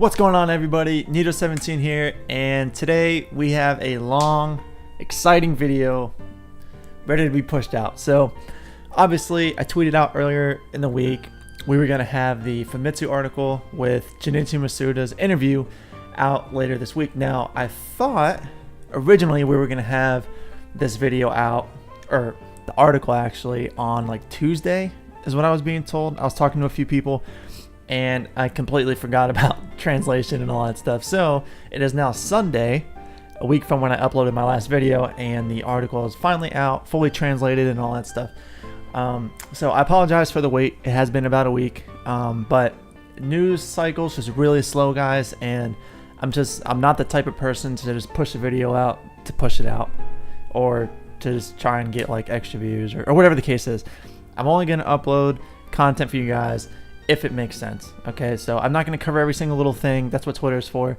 What's going on, everybody? Nido17 here, and today we have a long, exciting video ready to be pushed out. So obviously I tweeted out earlier in the week we were going to have the Famitsu article with Junechi Masuda's interview out later this week. Now I thought originally we were going to have this video out, or the article actually, on like Tuesday is what I was being told. I was talking to a few people and I completely forgot about translation and all that stuff. So it is now Sunday, a week from when I uploaded my last video, and the article is finally out, fully translated and all that stuff. So I apologize for the wait. It has been about a week, but news cycles just really slow, guys, and I'm not the type of person to just push a video out to push it out, or to just try and get like extra views or whatever the case is. I'm only going to upload content for you guys if it makes sense. Okay, so I'm not going to cover every single little thing. That's what Twitter's for.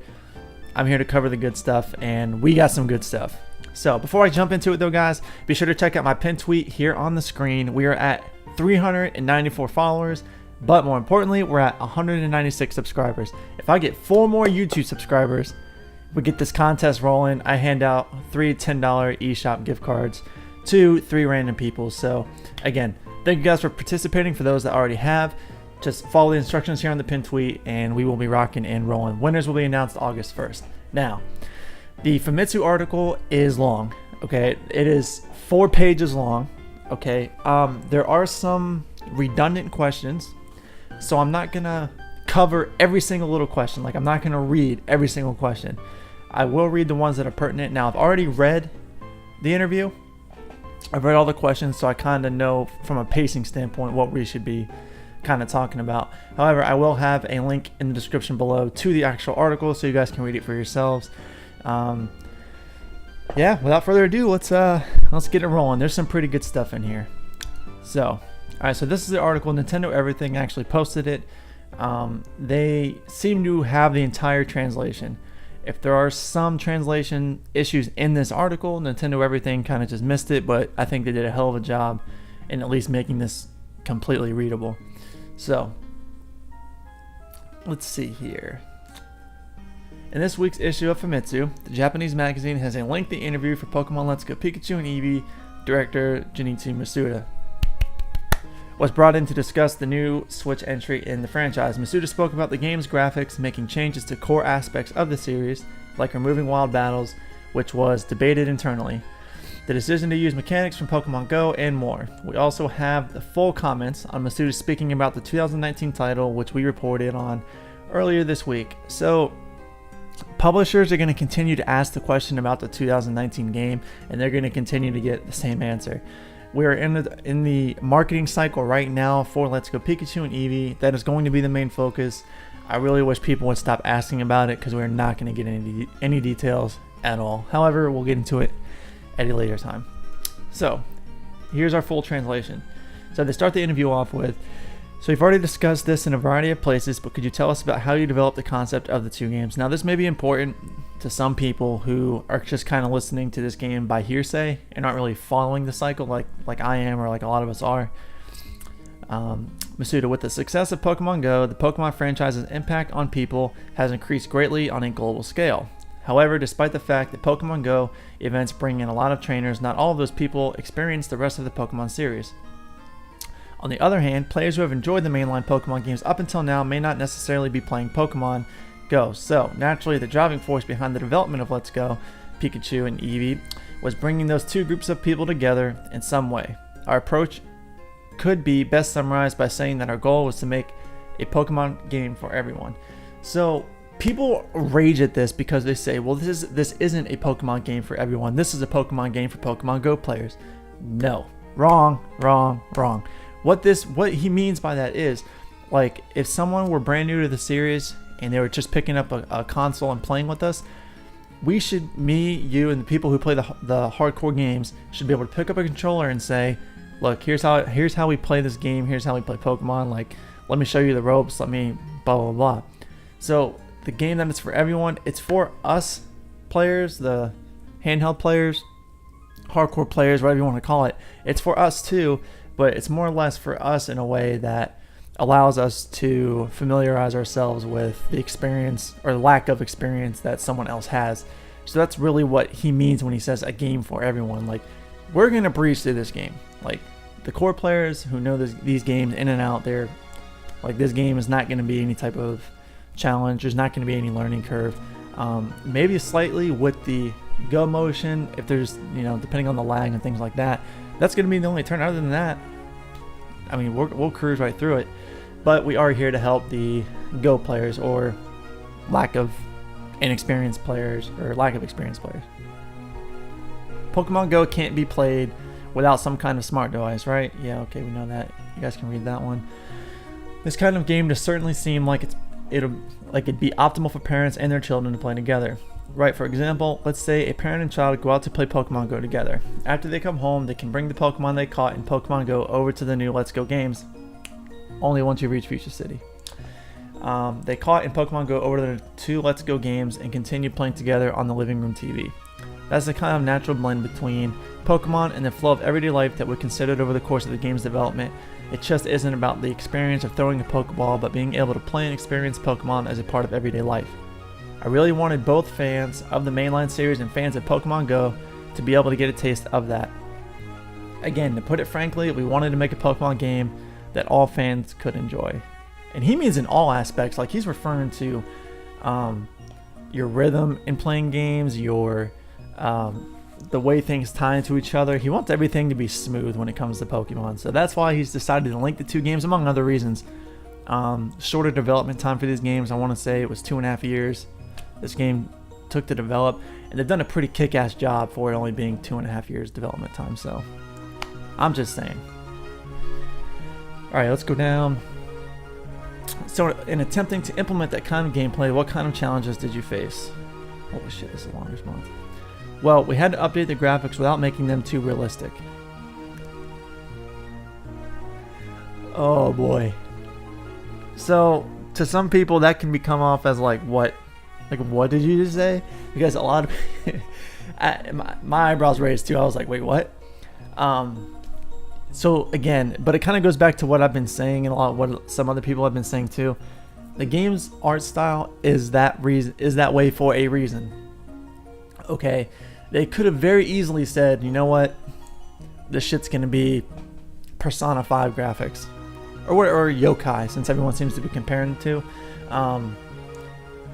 I'm here to cover the good stuff, and we got some good stuff. So before I jump into it though, guys, be sure to check out my pinned tweet here on the screen. We are at 394 followers, but more importantly, we're at 196 subscribers. If I get 4 more YouTube subscribers, we get this contest rolling. I hand out 3 $10 eShop gift cards to 3 random people. So again, thank you guys for participating. For those that already have, just follow the instructions here on the pinned tweet, and we will be rocking and rolling. Winners will be announced August 1st. Now, the Famitsu article is long. Okay, it is 4 pages long. Okay, there are some redundant questions, so I'm not gonna cover every single little question. Like, I'm not gonna read every single question. I will read the ones that are pertinent. Now, I've already read the interview. I've read all the questions, so I kind of know from a pacing standpoint what we should be kind of talking about. However, I will have a link in the description below to the actual article, so you guys can read it for yourselves. Yeah, without further ado, let's get it rolling. There's some pretty good stuff in here. So, all right, so this is the article. Nintendo Everything actually posted it. They seem to have the entire translation. If there are some translation issues in this article, Nintendo Everything kind of just missed it, but I think they did a hell of a job in at least making this completely readable. So, let's see here. In this week's issue of Famitsu, the Japanese magazine has a lengthy interview for Pokemon Let's Go Pikachu and Eevee director Junechi Masuda was brought in to discuss the new Switch entry in the franchise. Masuda spoke about the game's graphics, making changes to core aspects of the series, like removing wild battles, which was debated internally, the decision to use mechanics from Pokemon Go, and more. We also have the full comments on Masuda speaking about the 2019 title, which we reported on earlier this week. So, publishers are going to continue to ask the question about the 2019 game, and they're going to continue to get the same answer. We are in the marketing cycle right now for Let's Go Pikachu and Eevee. That is going to be the main focus. I really wish people would stop asking about it, because we're not going to get any details at all. However, we'll get into it at a later time. So, here's our full translation. So they start the interview off with, so you've already discussed this in a variety of places, but could you tell us about how you developed the concept of the 2 games? Now, this may be important to some people who are just kind of listening to this game by hearsay and aren't really following the cycle like I am, or like a lot of us are. Masuda, with the success of Pokemon Go, the Pokemon franchise's impact on people has increased greatly on a global scale. However, despite the fact that Pokemon Go events bring in a lot of trainers, not all of those people experience the rest of the Pokemon series. On the other hand, players who have enjoyed the mainline Pokemon games up until now may not necessarily be playing Pokemon Go. So, naturally, the driving force behind the development of Let's Go Pikachu and Eevee was bringing those 2 groups of people together in some way. Our approach could be best summarized by saying that our goal was to make a Pokemon game for everyone. So, people rage at this because they say, well, this isn't a Pokemon game for everyone. This is a Pokemon game for Pokemon Go players. No. Wrong. What he means by that is, like, if someone were brand new to the series and they were just picking up a console and playing with us, we should, me, you, and the people who play the hardcore games should be able to pick up a controller and say, look, here's how we play this game, here's how we play Pokemon, like, let me show you the ropes, let me blah blah blah. So the game that is for everyone, it's for us players, the handheld players, hardcore players, whatever you want to call it. It's for us too, but it's more or less for us in a way that allows us to familiarize ourselves with the experience or lack of experience that someone else has. So that's really what he means when he says a game for everyone. Like, we're going to breeze through this game. Like, the core players who know these games in and out, they're like, this game is not going to be any type of challenge. There's not going to be any learning curve. Maybe slightly with the go motion, if there's, depending on the lag and things like that, that's going to be the only turn. Other than that, I mean, we'll cruise right through it. But we are here to help the go players or lack of experienced players. Pokemon Go can't be played without some kind of smart device, right? Yeah, okay, we know that. You guys can read that one. This kind of game does certainly seem like it'd be optimal for parents and their children to play together. Right, for example, let's say a parent and child go out to play Pokemon Go together. After they come home, they can bring the Pokemon they caught in Pokemon Go over to the new Let's Go games, only once you reach Fuchsia City. They caught in Pokemon Go over to the two Let's Go games and continue playing together on the living room TV. That's the kind of natural blend between Pokemon and the flow of everyday life that we considered over the course of the game's development. It just isn't about the experience of throwing a Pokeball, but being able to play and experience Pokemon as a part of everyday life. I really wanted both fans of the mainline series and fans of Pokemon Go to be able to get a taste of that. Again, to put it frankly, we wanted to make a Pokemon game that all fans could enjoy. And he means in all aspects, like he's referring to your rhythm in playing games, your the way things tie into each other. He wants everything to be smooth when it comes to Pokemon. So that's why he's decided to link the two games, among other reasons. Shorter development time for these games, I want to say it was 2.5 years. This game took to develop, and they've done a pretty kick-ass job for it only being 2.5 years development time. So I'm just saying. Alright, let's go down. So in attempting to implement that kind of gameplay, what kind of challenges did you face? Holy shit, this is the longest month. Well, we had to update the graphics without making them too realistic. Oh boy. So to some people that can come off as like, what did you just say? Because a lot of my eyebrows raised too. I was like, wait, what? So again, but it kind of goes back to what I've been saying and a lot of what some other people have been saying too. The game's art style is that way for a reason. Okay, they could have very easily said, you know what, this shit's gonna be Persona 5 graphics, or yokai, since everyone seems to be comparing the two.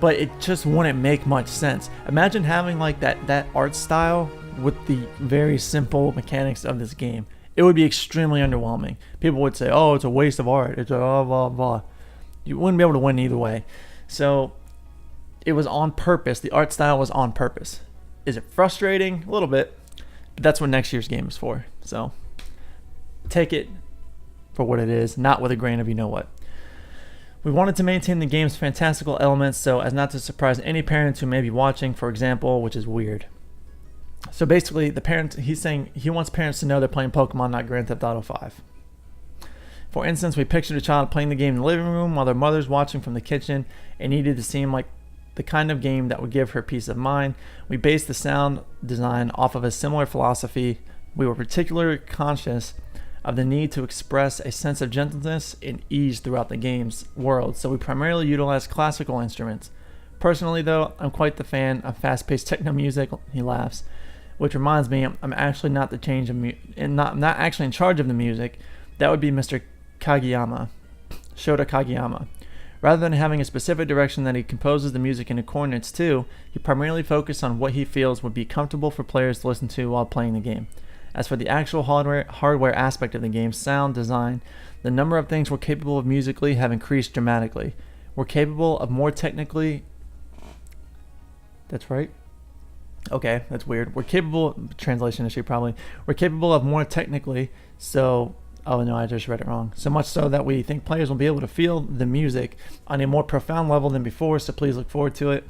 But it just wouldn't make much sense. Imagine having like that art style with the very simple mechanics of this game. It would be extremely underwhelming. People would say, oh, it's a waste of art. It's a blah, blah, blah. You wouldn't be able to win either way. So it was on purpose. The art style was on purpose. Is it frustrating? A little bit. But that's what next year's game is for. So take it for what it is, not with a grain of you know what. We wanted to maintain the game's fantastical elements so as not to surprise any parents who may be watching, for example, which is weird. So basically, he's saying he wants parents to know they're playing Pokemon, not Grand Theft Auto 5. For instance, we pictured a child playing the game in the living room while their mother's watching from the kitchen and needed to seem like the kind of game that would give her peace of mind. We based the sound design off of a similar philosophy. We were particularly conscious of the need to express a sense of gentleness and ease throughout the game's world, so we primarily utilized classical instruments. Personally, though, I'm quite the fan of fast-paced techno music. He laughs, which reminds me, I'm actually not not actually in charge of the music. That would be Mr. Kageyama, Shota Kageyama. Rather than having a specific direction that he composes the music into coordinates to, he primarily focused on what he feels would be comfortable for players to listen to while playing the game. As for the actual hardware aspect of the game's sound design, the number of things we're capable of musically have increased dramatically. We're capable of more technically... That's right. Okay, that's weird. We're capable... Translation issue, probably. We're capable of more technically, so... Oh no, I just read it wrong. So much so that we think players will be able to feel the music on a more profound level than before, so please look forward to it.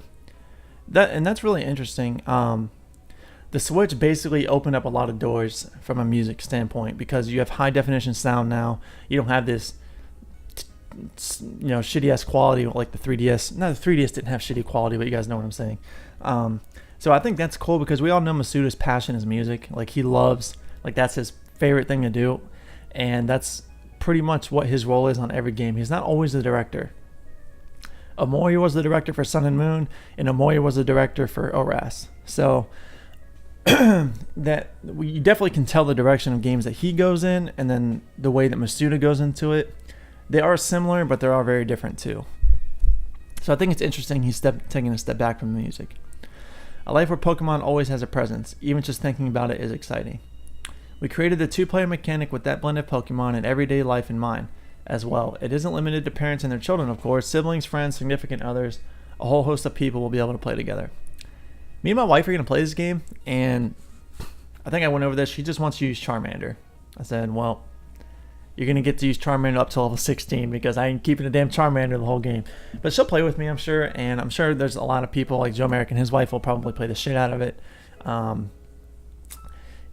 That's really interesting. The Switch basically opened up a lot of doors from a music standpoint because you have high definition sound now. You don't have this, shitty ass quality like the 3DS. No, the 3DS didn't have shitty quality, but you guys know what I'm saying. So I think that's cool because we all know Masuda's passion is music. Like he loves, like that's his favorite thing to do, and that's pretty much what his role is on every game. He's not always the director. Omori was the director for Sun and Moon, and Omori was the director for ORAS. So that you definitely can tell the direction of games that he goes in, and then the way that Masuda goes into it. They are similar, but they are very different too. So I think it's interesting he's taking a step back from the music. A life where Pokemon always has a presence, even just thinking about it is exciting. We created the 2-player mechanic with that blend of Pokemon and everyday life in mind as well. It isn't limited to parents and their children, of course. Siblings, friends, significant others, a whole host of people will be able to play together. Me and my wife are going to play this game, and I think I went over this. She just wants to use Charmander. I said, well, you're going to get to use Charmander up to level 16 because I ain't keeping the damn Charmander the whole game. But she'll play with me, I'm sure, and I'm sure there's a lot of people like Joe Merrick and his wife will probably play the shit out of it.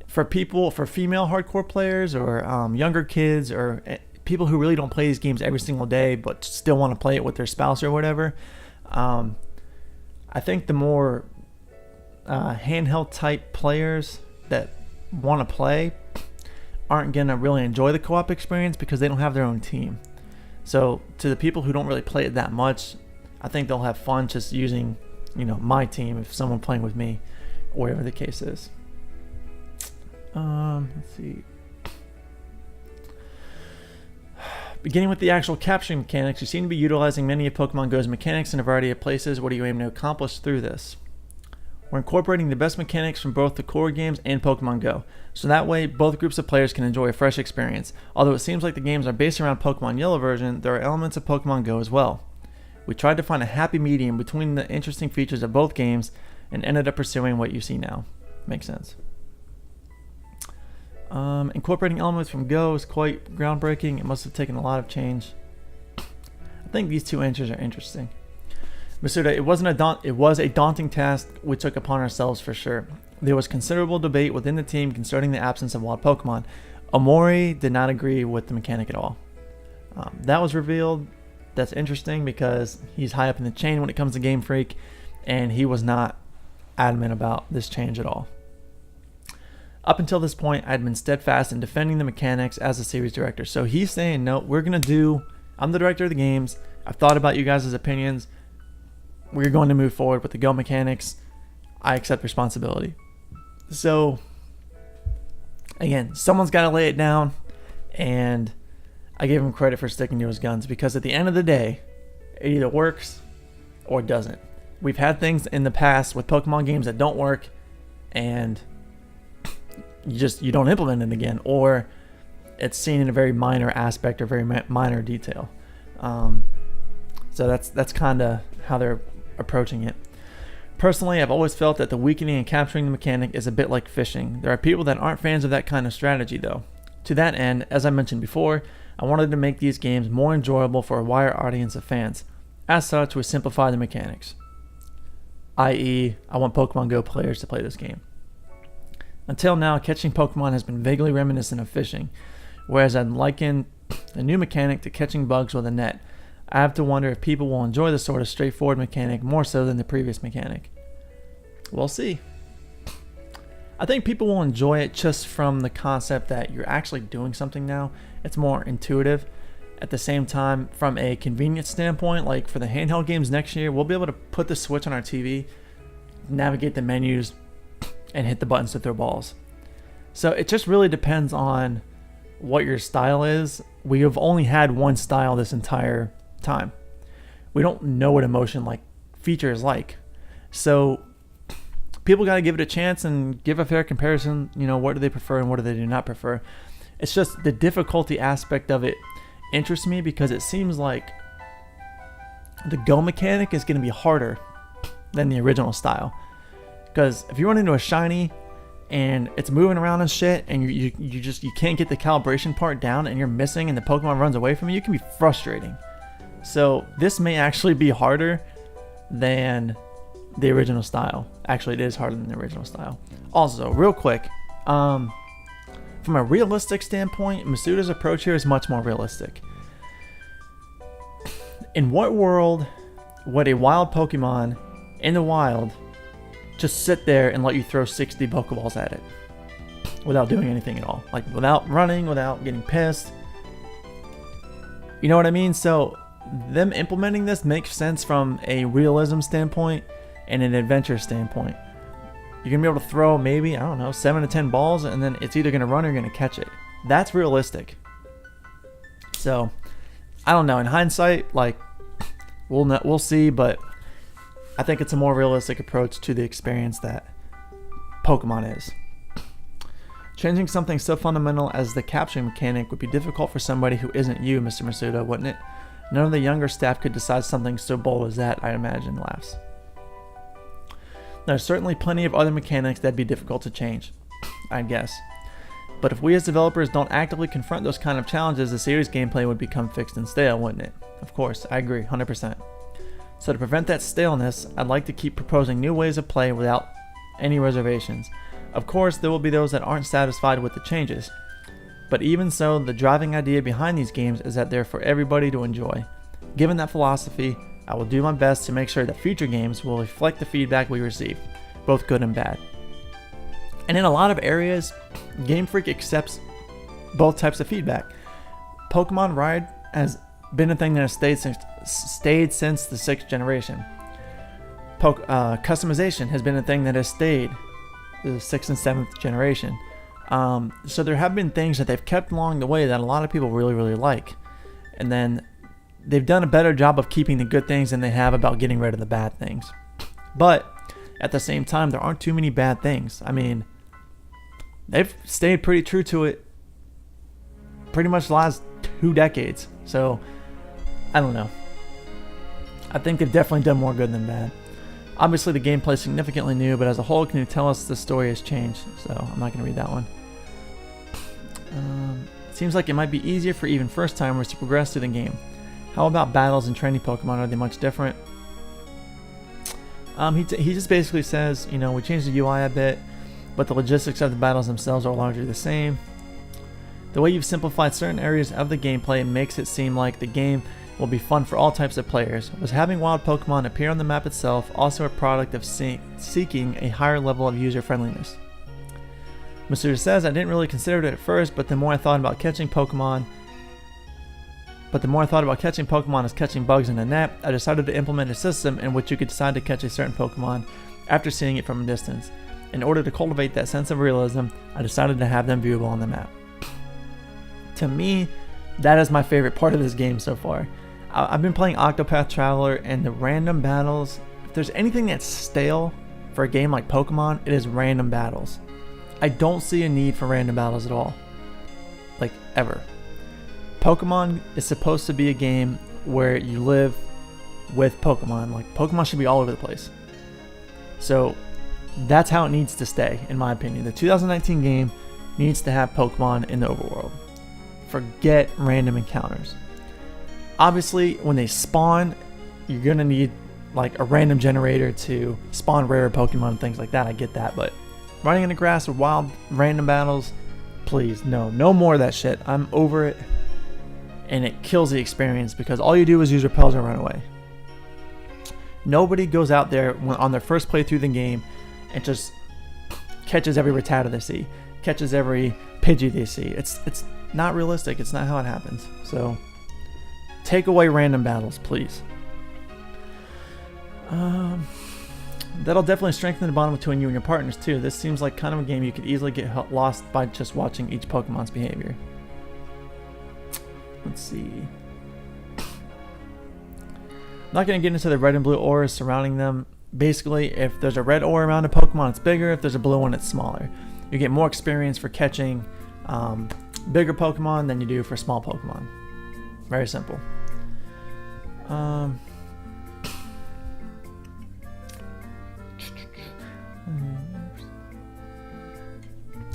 For female hardcore players or younger kids or people who really don't play these games every single day but still want to play it with their spouse or whatever, I think the more handheld type players that want to play aren't going to really enjoy the co-op experience because they don't have their own team. So to the people who don't really play it that much, I think they'll have fun just using, my team if someone playing with me, or whatever the case is. Let's see. Beginning with the actual capturing mechanics, you seem to be utilizing many of Pokemon Go's mechanics in a variety of places. What do you aim to accomplish through this? We're incorporating the best mechanics from both the core games and Pokemon Go, so that way both groups of players can enjoy a fresh experience. Although it seems like the games are based around Pokemon Yellow version, there are elements of Pokemon Go as well. We tried to find a happy medium between the interesting features of both games and ended up pursuing what you see now. Makes sense. Incorporating elements from Go is quite groundbreaking. It must have taken a lot of change. I think these two answers are interesting. Masuda, it was a daunting task we took upon ourselves for sure. There was considerable debate within the team concerning the absence of wild Pokemon. Omori did not agree with the mechanic at all. That was revealed. That's interesting because he's high up in the chain when it comes to Game Freak, and he was not adamant about this change at all. Up until this point, I had been steadfast in defending the mechanics as a series director. So he's saying, no, I'm the director of the games. I've thought about you guys' opinions. We're going to move forward with the Go mechanics. I accept responsibility. So, again, someone's got to lay it down, and I give him credit for sticking to his guns because at the end of the day, it either works or it doesn't. We've had things in the past with Pokemon games that don't work, and you don't implement it again, or it's seen in a very minor aspect or very minor detail. So that's kind of how they're approaching it. Personally, I've always felt that the weakening and capturing the mechanic is a bit like fishing. There are people that aren't fans of that kind of strategy though. To that end, as I mentioned before, I wanted to make these games more enjoyable for a wider audience of fans. As such, we simplify the mechanics. i.e., I want Pokemon Go players to play this game. Until now, catching Pokemon has been vaguely reminiscent of fishing, whereas I'd liken the new mechanic to catching bugs with a net. I have to wonder if people will enjoy the sort of straightforward mechanic more so than the previous mechanic. We'll see. I think people will enjoy it just from the concept that you're actually doing something now. It's more intuitive. At the same time, from a convenience standpoint, like for the handheld games next year, we'll be able to put the Switch on our TV, navigate the menus, and hit the buttons to throw balls. So it just really depends on what your style is. We have only had one style this entire time. We don't know what a motion like feature is like. So people got to give it a chance and give a fair comparison. What do they prefer and what do they do not prefer? It's just the difficulty aspect of it interests me because it seems like the Go mechanic is going to be harder than the original style. Because if you run into a shiny and it's moving around and shit and you can't get the calibration part down and you're missing and the Pokemon runs away from you, it can be frustrating. So this may actually be harder than the original style. Actually, it is harder than the original style. Also, real quick, from a realistic standpoint, Masuda's approach here is much more realistic. In what world would a wild Pokemon in the wild just sit there and let you throw 60 Pokeballs at it without doing anything at all? Like without running, without getting pissed. You know what I mean? So them implementing this makes sense from a realism standpoint and an adventure standpoint. You're going to be able to throw maybe, I don't know, 7 to 10 balls, and then it's either going to run or you're going to catch it. That's realistic. So, I don't know. In hindsight, like, we'll see, but I think it's a more realistic approach to the experience that Pokemon is. Changing something so fundamental as the capturing mechanic would be difficult for somebody who isn't you, Mr. Masuda, wouldn't it? None of the younger staff could decide something so bold as that, I imagine, laughs. There's certainly plenty of other mechanics that'd be difficult to change, I guess. But if we as developers don't actively confront those kind of challenges, the series gameplay would become fixed and stale, wouldn't it? Of course, I agree, 100%. So to prevent that staleness, I'd like to keep proposing new ways of play without any reservations. Of course, there will be those that aren't satisfied with the changes. But even so, the driving idea behind these games is that they're for everybody to enjoy. Given that philosophy, I will do my best to make sure that future games will reflect the feedback we receive, both good and bad. And in a lot of areas, Game Freak accepts both types of feedback. Pokemon Ride has been a thing that has stayed since the 6th generation. Customization has been a thing that has stayed the 6th and 7th generation. So there have been things that they've kept along the way that a lot of people really, really like. And then they've done a better job of keeping the good things than they have about getting rid of the bad things. But at the same time, there aren't too many bad things. I mean, they've stayed pretty true to it pretty much the last 2 decades. So, I don't know. I think they've definitely done more good than bad. Obviously, the gameplay is significantly new, but as a whole, can you tell us the story has changed? So, I'm not going to read that one. Seems like it might be easier for even first-timers to progress through the game. How about battles and training Pokemon? Are they much different? He just basically says, you know, we changed the UI a bit, but the logistics of the battles themselves are largely the same. The way you've simplified certain areas of the gameplay makes it seem like the game will be fun for all types of players. Was having wild Pokemon appear on the map itself also a product of seeking a higher level of user-friendliness? Masuda says, I didn't really consider it at first, but the more I thought about catching Pokemon as catching bugs in a net, I decided to implement a system in which you could decide to catch a certain Pokemon after seeing it from a distance. In order to cultivate that sense of realism, I decided to have them viewable on the map. To me, that is my favorite part of this game so far. I've been playing Octopath Traveler, and the random battles, if there's anything that's stale for a game like Pokemon, it is random battles. I don't see a need for random battles at all. Like, ever. Pokemon is supposed to be a game where you live with Pokemon. Like, Pokemon should be all over the place. So, that's how it needs to stay, in my opinion. The 2019 game needs to have Pokemon in the overworld. Forget random encounters. Obviously, when they spawn, you're going to need, like, a random generator to spawn rare Pokemon and things like that. I get that, but running in the grass with wild random battles, please, no more of that shit. I'm over it. And it kills the experience because all you do is use repels and run away. Nobody goes out there on their first playthrough of the game and just catches every Rattata they see, catches every Pidgey they see. It's not realistic. It's not how it happens. So take away random battles, please. That'll definitely strengthen the bond between you and your partners too. This seems like kind of a game you could easily get lost by just watching each Pokemon's behavior. Let's see. I'm not going to get into the red and blue auras surrounding them. Basically, if there's a red aura around a Pokemon, it's bigger. If there's a blue one, it's smaller. You get more experience for catching bigger Pokemon than you do for small Pokemon. Very simple.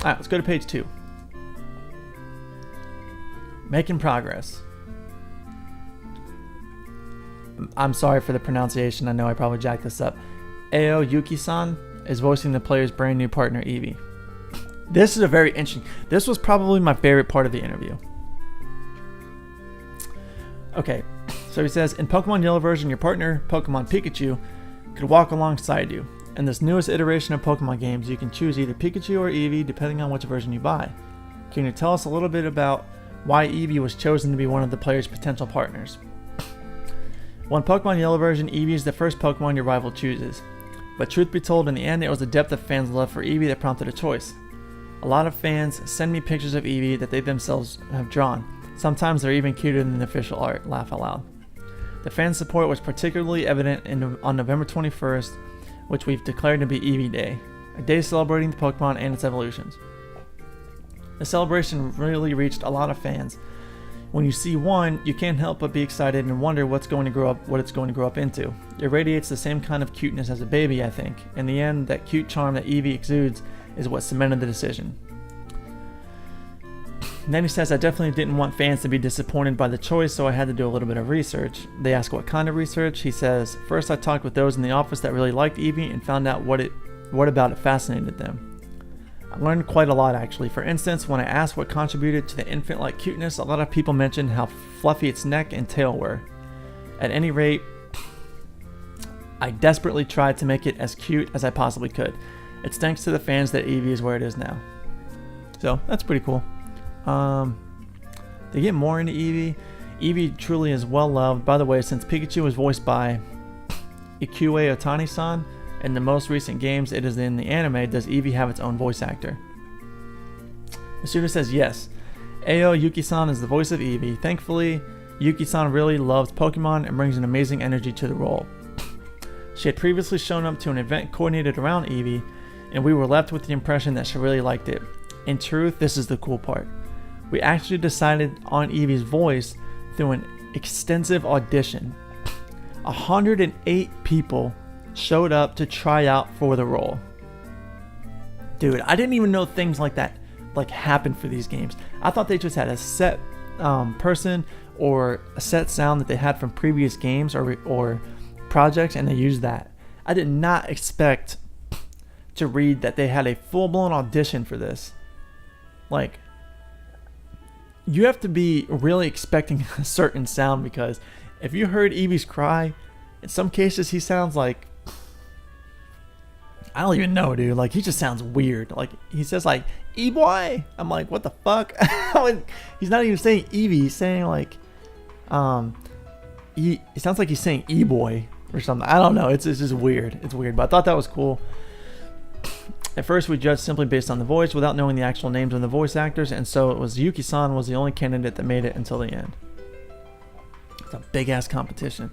Alright, let's go to page 2. Making progress. I'm sorry for the pronunciation. I know I probably jacked this up. Ao Yuki-san is voicing the player's brand new partner, Eevee. This is a very interesting. This was probably my favorite part of the interview. Okay, so he says, in Pokemon Yellow version, your partner, Pokemon Pikachu, could walk alongside you. In this newest iteration of Pokemon games, you can choose either Pikachu or Eevee depending on which version you buy. Can you tell us a little bit about why Eevee was chosen to be one of the player's potential partners. One Pokemon Yellow version, Eevee is the first Pokemon your rival chooses. But truth be told, in the end, it was the depth of fans' love for Eevee that prompted a choice. A lot of fans send me pictures of Eevee that they themselves have drawn. Sometimes they're even cuter than the official art. Laugh out loud. The fan support was particularly evident on November 21st, which we've declared to be Eevee Day, a day celebrating the Pokemon and its evolutions. The celebration really reached a lot of fans. When you see one, you can't help but be excited and wonder what it's going to grow up into. It radiates the same kind of cuteness as a baby, I think. In the end, that cute charm that Eevee exudes is what cemented the decision. And then he says, I definitely didn't want fans to be disappointed by the choice, so I had to do a little bit of research. They ask what kind of research. He says, first I talked with those in the office that really liked Eevee and found out what about it fascinated them. I learned quite a lot actually. For instance, when I asked what contributed to the infant-like cuteness, a lot of people mentioned how fluffy its neck and tail were. At any rate, I desperately tried to make it as cute as I possibly could. It's thanks to the fans that Eevee is where it is now. So that's pretty cool. To get more into Eevee, Eevee truly is well loved. By the way, since Pikachu was voiced by Ikue Otani-san, in the most recent games it is in the anime, does Eevee have its own voice actor? Masuda says yes. Ao Yuki-san is the voice of Eevee. Thankfully, Yuki-san really loves Pokemon and brings an amazing energy to the role. She had previously shown up to an event coordinated around Eevee, and we were left with the impression that she really liked it. In truth, this is the cool part. We actually decided on Eevee's voice through an extensive audition. 108 people showed up to try out for the role. Dude, I didn't even know things like that happened for these games. I thought they just had a set person or a set sound that they had from previous games or projects, and they used that. I did not expect to read that they had a full-blown audition for this. Like, you have to be really expecting a certain sound, because if you heard Eevee's cry, in some cases he sounds like, I don't even know, dude. Like, he just sounds weird. Like, he says like, E-boy. I'm like, what the fuck? He's not even saying Eevee. He's saying like, it sounds like he's saying E-boy or something. I don't know. It's just weird. It's weird, but I thought that was cool. At first, we judged simply based on the voice without knowing the actual names of the voice actors, and so it was Yuki-san was the only candidate that made it until the end. It's a big-ass competition.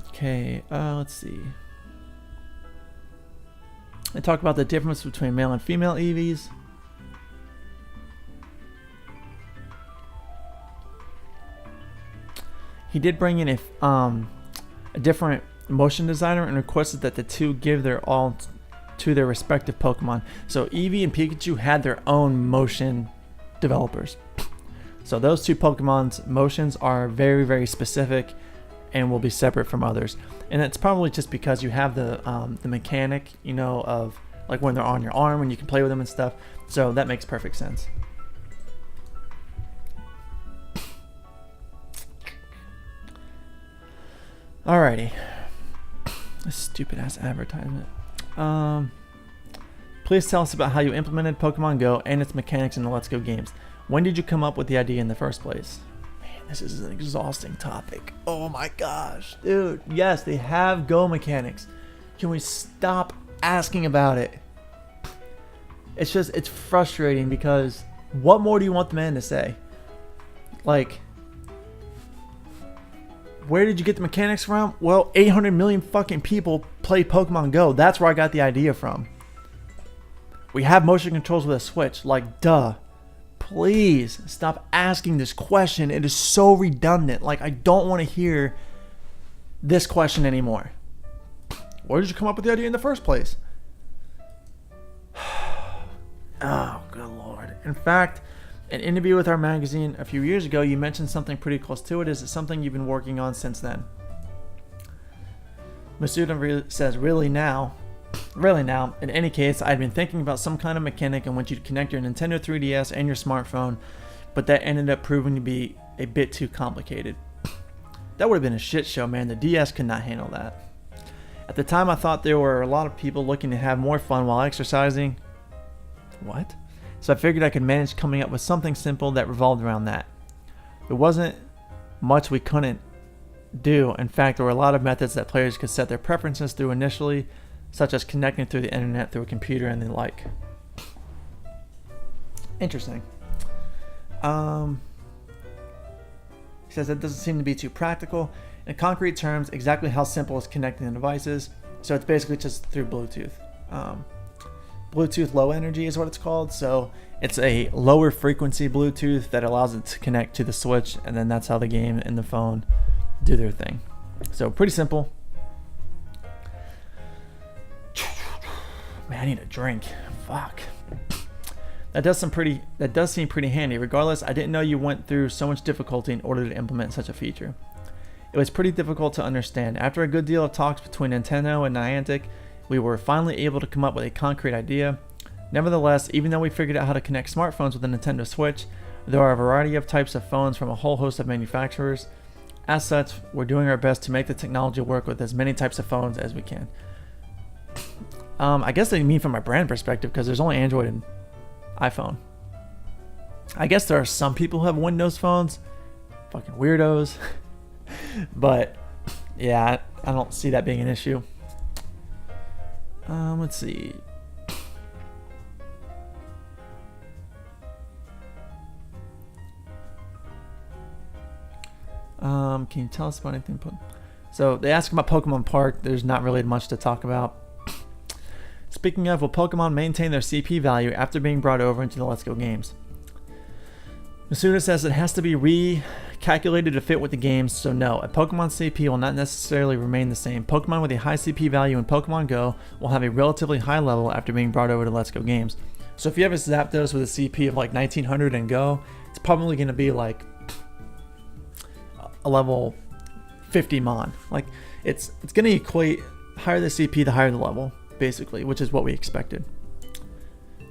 Okay, let's see. They talk about the difference between male and female Eevees. He did bring in a different motion designer and requested that the two give their all to their respective Pokemon. So Eevee and Pikachu had their own motion developers. So those two Pokemon's motions are very, very specific and will be separate from others. And it's probably just because you have the mechanic, you know, of like when they're on your arm and you can play with them and stuff. So that makes perfect sense. Alrighty. This stupid ass advertisement. Please tell us about how you implemented Pokemon Go and its mechanics in the Let's Go games. When did you come up with the idea in the first place? Man, this is an exhausting topic. Oh my gosh, dude. Yes, they have Go mechanics. Can we stop asking about it? It's frustrating because what more do you want the man to say? Like, where did you get the mechanics from? Well, 800 million fucking people play Pokemon Go. That's where I got the idea from. We have motion controls with a Switch. Like, duh. Please stop asking this question. It is so redundant. Like, I don't want to hear this question anymore. Where did you come up with the idea in the first place? Oh, good lord. In fact, an interview with our magazine a few years ago, you mentioned something pretty close to it. Is it something you've been working on since then? Masuda says, really now. In any case, I'd been thinking about some kind of mechanic in which you'd connect your Nintendo 3DS and your smartphone, but that ended up proving to be a bit too complicated. That would have been a shit show, man. The DS could not handle that. At the time, I thought there were a lot of people looking to have more fun while exercising. What? so I figured I could manage coming up with something simple that revolved around that. There wasn't much we couldn't do. In fact, there were a lot of methods that players could set their preferences through initially, such as connecting through the internet through a computer and the like. Interesting. He says that doesn't seem to be too practical. In concrete terms, exactly how simple is connecting the devices? So it's basically just through Bluetooth. Bluetooth low energy is what it's called. So it's a lower frequency Bluetooth that allows it to connect to the switch, and then that's how the game and the phone do their thing. So pretty simple. Man, I need a drink. Fuck. That does seem pretty handy. Regardless, I didn't know you went through so much difficulty in order to implement such a feature. It was pretty difficult to understand. After a good deal of talks between Nintendo and Niantic, we were finally able to come up with a concrete idea. Nevertheless, even though we figured out how to connect smartphones with the Nintendo Switch, there are a variety of types of phones from a whole host of manufacturers. As such, we're doing our best to make the technology work with as many types of phones as we can. I guess they mean from a brand perspective, because there's only Android and iPhone. I guess there are some people who have Windows phones. Fucking weirdos. But yeah, I don't see that being an issue. Let's see. Can you tell us about anything? So they ask about Pokemon Park. There's not really much to talk about. Speaking of, will Pokemon maintain their CP value after being brought over into the Let's Go games? Masuda says it has to be recalculated to fit with the games, so no, a Pokemon CP will not necessarily remain the same. Pokemon with a high CP value in Pokemon Go will have a relatively high level after being brought over to Let's Go games. So if you have a Zapdos with a CP of like 1900 and Go, it's probably going to be like a level 50 Mon. Like it's going to equate higher the CP, the higher the level, basically, which is what we expected.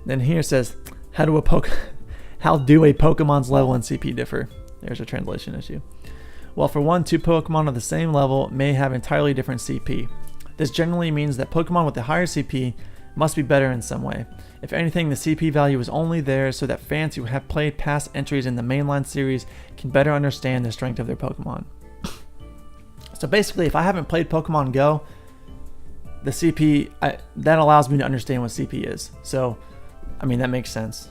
Then here it says, how do a Pokemon's level and CP differ? There's a translation issue. Well, for one, two Pokemon of the same level may have entirely different CP. This generally means that Pokemon with the higher CP must be better in some way. If anything, the CP value is only there so that fans who have played past entries in the mainline series can better understand the strength of their Pokemon. So basically, if I haven't played Pokemon Go, the CP, that allows me to understand what CP is. So, I mean, that makes sense.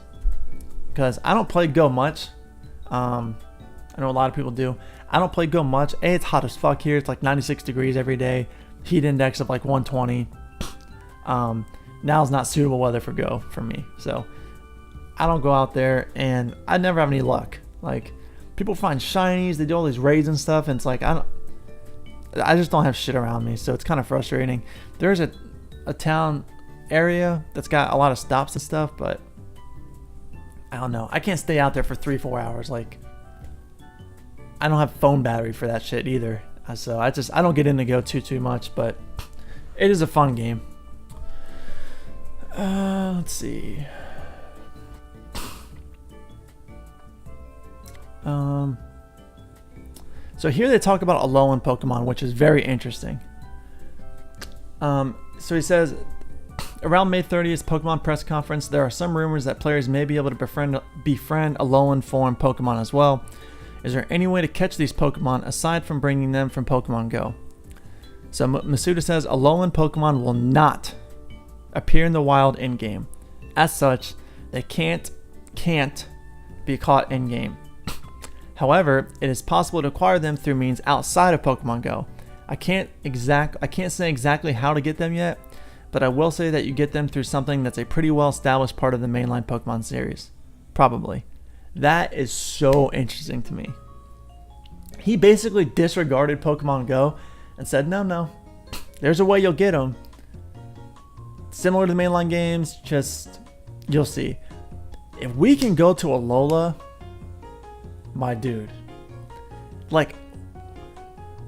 Because I don't play Go much. I know a lot of people do. I don't play Go much. It's hot as fuck here. It's like 96 degrees every day. Heat index of like 120. Now's not suitable weather for Go for me. So I don't go out there, and I never have any luck. Like, people find shinies, they do all these raids and stuff, and it's like I just don't have shit around me, so it's kind of frustrating. There's a town area that's got a lot of stops and stuff, but I don't know. I can't stay out there for 3-4 hours. Like, I don't have phone battery for that shit either. So I don't get into Go too much, but it is a fun game. Let's see. So here they talk about Alolan Pokemon, which is very interesting. So he says, around May 30th Pokemon press conference, there are some rumors that players may be able to befriend Alolan form Pokemon as well. Is there any way to catch these Pokemon aside from bringing them from Pokemon Go? So Masuda says Alolan Pokemon will not appear in the wild in-game. As such, they can't be caught in-game. However, it is possible to acquire them through means outside of Pokemon Go. I can't say exactly how to get them yet, but I will say that you get them through something that's a pretty well established part of the mainline Pokemon series. Probably. That is so interesting to me. He basically disregarded Pokemon Go and said, no, there's a way you'll get them. Similar to the mainline games, just, you'll see. If we can go to Alola, my dude, like,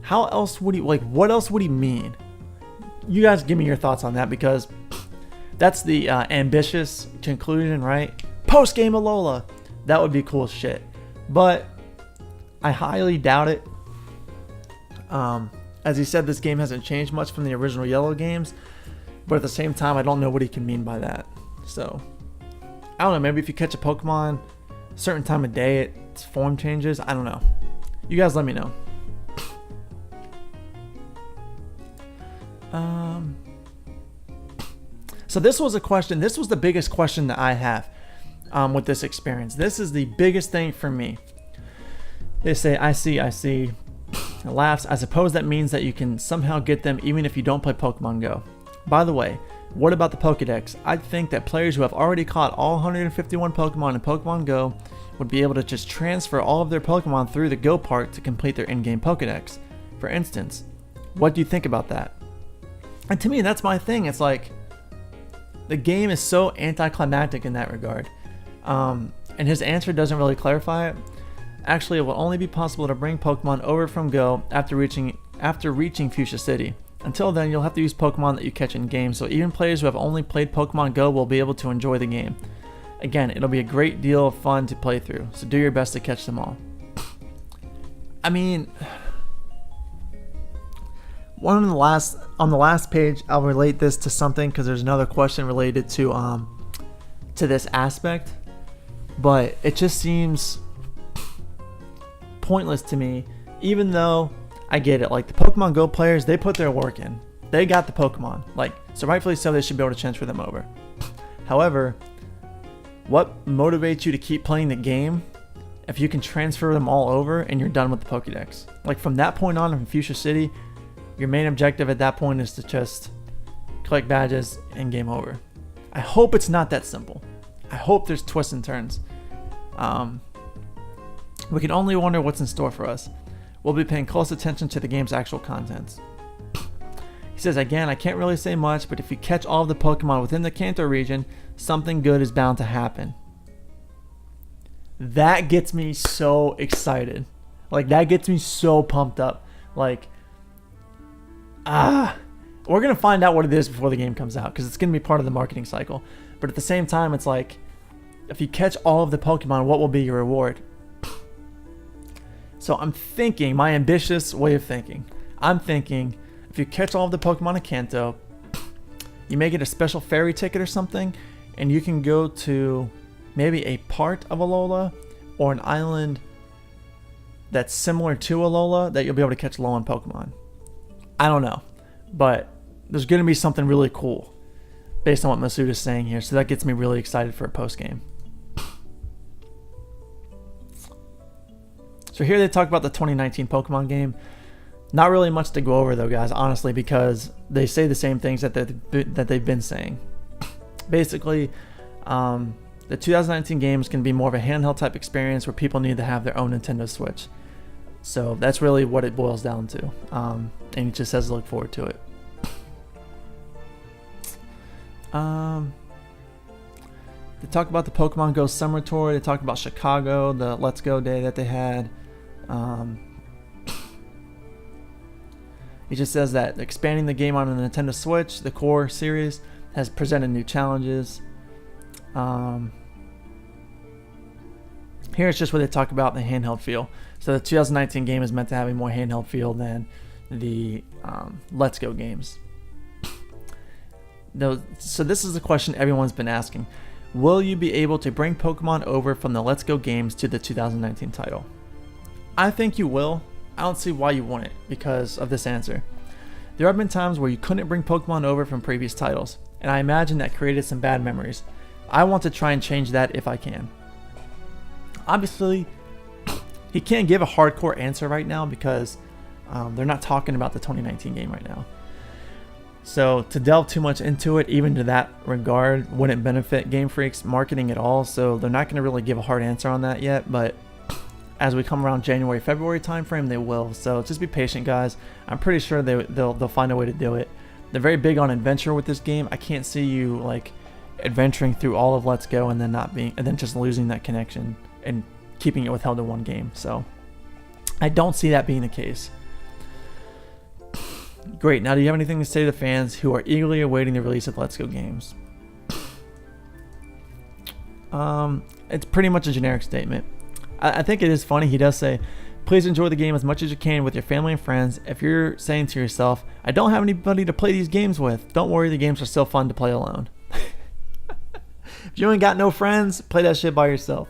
how else would he, like, what else would he mean? You guys give me your thoughts on that, because that's the ambitious conclusion, right? Post-game Alola. That would be cool as shit. But I highly doubt it. As he said, this game hasn't changed much from the original Yellow games. But at the same time, I don't know what he can mean by that. So, I don't know, maybe if you catch a Pokemon a certain time of day, its form changes. I don't know. You guys let me know. So this was a question. This was the biggest question that I have with this experience. This is the biggest thing for me. They say, I see. It laughs. I suppose that means that you can somehow get them even if you don't play Pokemon Go. By the way, what about the Pokedex? I think that players who have already caught all 151 Pokemon in Pokemon Go would be able to just transfer all of their Pokemon through the Go part to complete their in-game Pokedex. For instance, what do you think about that? And to me, that's my thing. It's like, the game is so anticlimactic in that regard. And his answer doesn't really clarify it. Actually, it will only be possible to bring Pokemon over from Go after reaching Fuchsia City. Until then, you'll have to use Pokemon that you catch in game, so even players who have only played Pokemon Go will be able to enjoy the game. Again, it'll be a great deal of fun to play through, so do your best to catch them all. I mean, on the last page, I'll relate this to something because there's another question related to this aspect, but it just seems pointless to me, even though I get it. Like, the Pokemon Go players, they put their work in. They got the Pokemon. Like, so rightfully so, they should be able to transfer them over. However, what motivates you to keep playing the game if you can transfer them all over and you're done with the Pokédex? Like, from that point on in Fuchsia City, your main objective at that point is to just collect badges and game over. I hope it's not that simple. I hope there's twists and turns. We can only wonder what's in store for us. We'll be paying close attention to the game's actual contents. He says, again, I can't really say much, but if you catch all of the Pokemon within the Kanto region, something good is bound to happen. That gets me so excited. Like, that gets me so pumped up. Like, we're going to find out what it is before the game comes out, because it's going to be part of the marketing cycle. But at the same time, it's like, if you catch all of the Pokemon, what will be your reward? So I'm thinking, my ambitious way of thinking, I'm thinking, if you catch all of the Pokemon in Kanto, you may get a special ferry ticket or something, and you can go to maybe a part of Alola or an island that's similar to Alola that you'll be able to catch low-end Pokemon. I don't know, but there's going to be something really cool based on what Masuda's saying here, so that gets me really excited for a post-game. So here they talk about the 2019 Pokemon game. Not really much to go over though, guys, honestly, because they say the same things that they've been saying. Basically, the 2019 game is going to be more of a handheld type experience where people need to have their own Nintendo Switch. So that's really what it boils down to. And he just says look forward to it. They talk about the Pokemon Go Summer Tour. They talk about Chicago, the Let's Go Day that they had. He just says that expanding the game on the Nintendo Switch, the core series, has presented new challenges. Here it's just where they talk about the handheld feel. So the 2019 game is meant to have a more handheld feel than the Let's Go games. So this is the question everyone's been asking. Will you be able to bring Pokemon over from the Let's Go games to the 2019 title? I think you will. I don't see why you wouldn't because of this answer. There have been times where you couldn't bring Pokemon over from previous titles, and I imagine that created some bad memories. I want to try and change that if I can. Obviously, he can't give a hardcore answer right now because they're not talking about the 2019 game right now. So to delve too much into it, even to that regard, wouldn't benefit Game Freak's marketing at all. So they're not going to really give a hard answer on that yet. But as we come around January, February timeframe, they will. So just be patient, guys. I'm pretty sure they'll find a way to do it. They're very big on adventure with this game. I can't see you like adventuring through all of Let's Go and then just losing that connection and keeping it withheld to one game. So I don't see that being the case. Great. Now, do you have anything to say to the fans who are eagerly awaiting the release of Let's Go games? It's pretty much a generic statement. I think it is funny. He does say, please enjoy the game as much as you can with your family and friends. If you're saying to yourself, I don't have anybody to play these games with, don't worry, the games are still fun to play alone. If you ain't got no friends, play that shit by yourself.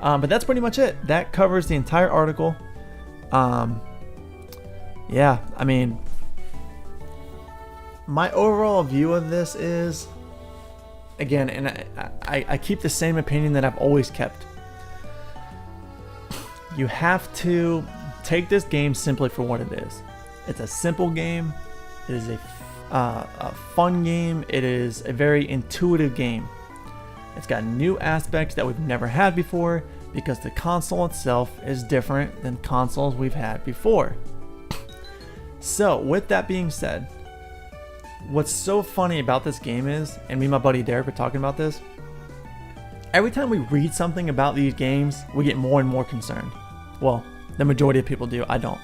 But that's pretty much it. That covers the entire article. Yeah, I mean, my overall view of this is, again, and I keep the same opinion that I've always kept. You have to take this game simply for what it is. It's a simple game. It is a fun game. It is a very intuitive game. It's got new aspects that we've never had before because the console itself is different than consoles we've had before. So with that being said, what's so funny about this game is, and me and my buddy Derek were talking about this, every time we read something about these games, we get more and more concerned. Well, the majority of people do. I don't.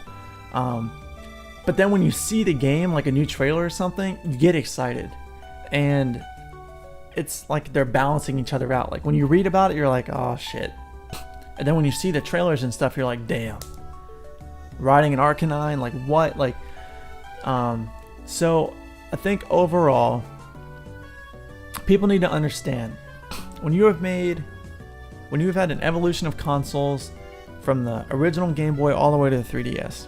But then when you see the game, like a new trailer or something, you get excited. And it's like they're balancing each other out. Like when you read about it, you're like, oh shit. And then when you see the trailers and stuff, you're like, damn. Riding an Arcanine, like what? Like, so I think overall, people need to understand when you have had an evolution of consoles from the original Game Boy all the way to the 3DS,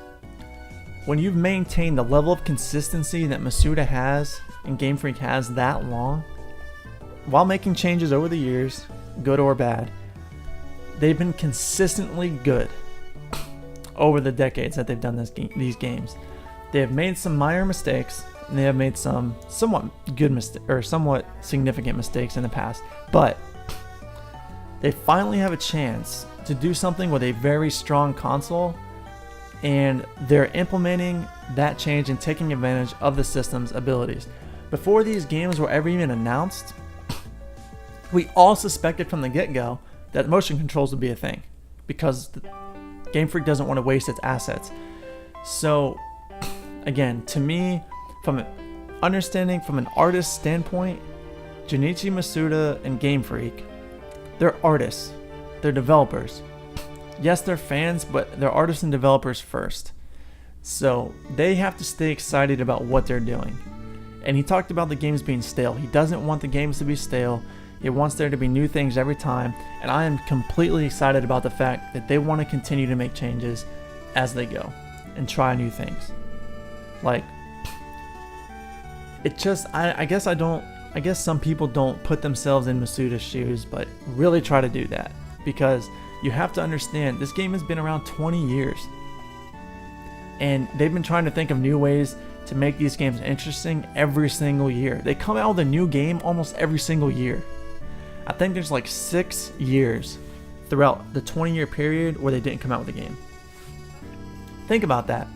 when you've maintained the level of consistency that Masuda has and Game Freak has that long, while making changes over the years, good or bad, they've been consistently good over the decades that they've done these games. They have made some minor mistakes, and they have made some somewhat significant mistakes in the past, but they finally have a chance to do something with a very strong console, and they're implementing that change and taking advantage of the system's abilities. Before these games were ever even announced, we all suspected from the get-go that motion controls would be a thing because Game Freak doesn't want to waste its assets. So again, to me, from an understanding from an artist standpoint, Junechi Masuda and Game Freak, they're artists, they're developers. Yes, they're fans, but they're artists and developers first. So they have to stay excited about what they're doing. And he talked about the games being stale. He doesn't want the games to be stale. He wants there to be new things every time. And I am completely excited about the fact that they want to continue to make changes as they go and try new things. Like, it just, I guess some people don't put themselves in Masuda's shoes, but really try to do that. Because you have to understand, this game has been around 20 years. And they've been trying to think of new ways to make these games interesting every single year. They come out with a new game almost every single year. I think there's like 6 years throughout the 20-year period where they didn't come out with a game. Think about that.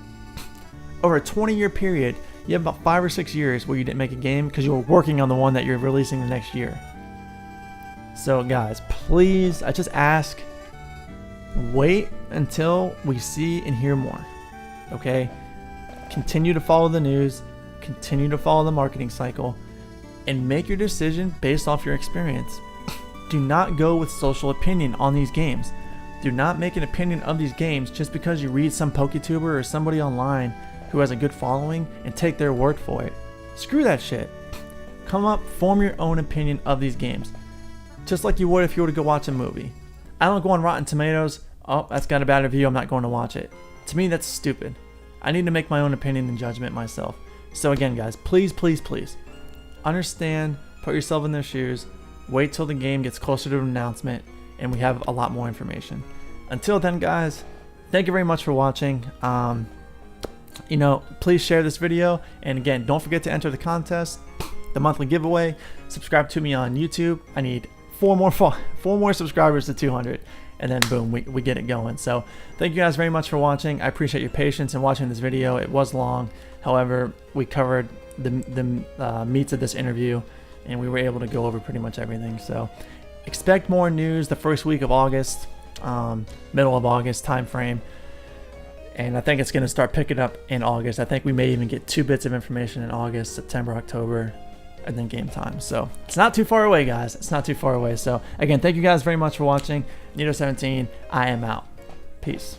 Over a 20-year period, you have about 5 or 6 years where you didn't make a game because you were working on the one that you're releasing the next year. So guys, please, I just ask, wait until we see and hear more. Okay? Continue to follow the news, continue to follow the marketing cycle, and make your decision based off your experience. Do not go with social opinion on these games. Do not make an opinion of these games just because you read some PokeTuber or somebody online who has a good following and take their word for it. Screw that shit. Come up, form your own opinion of these games. Just like you would if you were to go watch a movie. I don't go on Rotten Tomatoes, oh, that's got a bad review, I'm not going to watch it. To me, that's stupid. I need to make my own opinion and judgment myself. So again, guys, please, please, please, understand, put yourself in their shoes, wait till the game gets closer to an announcement, and we have a lot more information. Until then, guys, thank you very much for watching. Please share this video, and again, don't forget to enter the contest, the monthly giveaway. Subscribe to me on YouTube. I need four more subscribers to 200, and then boom, we get it going. So thank you guys very much for watching. I appreciate your patience in watching this video. It was long, however, we covered the meats of this interview, and we were able to go over pretty much everything. So expect more news the first week of August, middle of August time frame. And I think it's going to start picking up in August. I think we may even get 2 bits of information in August, September, October, and then game time. So it's not too far away, guys. It's not too far away. So again, thank you guys very much for watching. Nido17, I am out. Peace.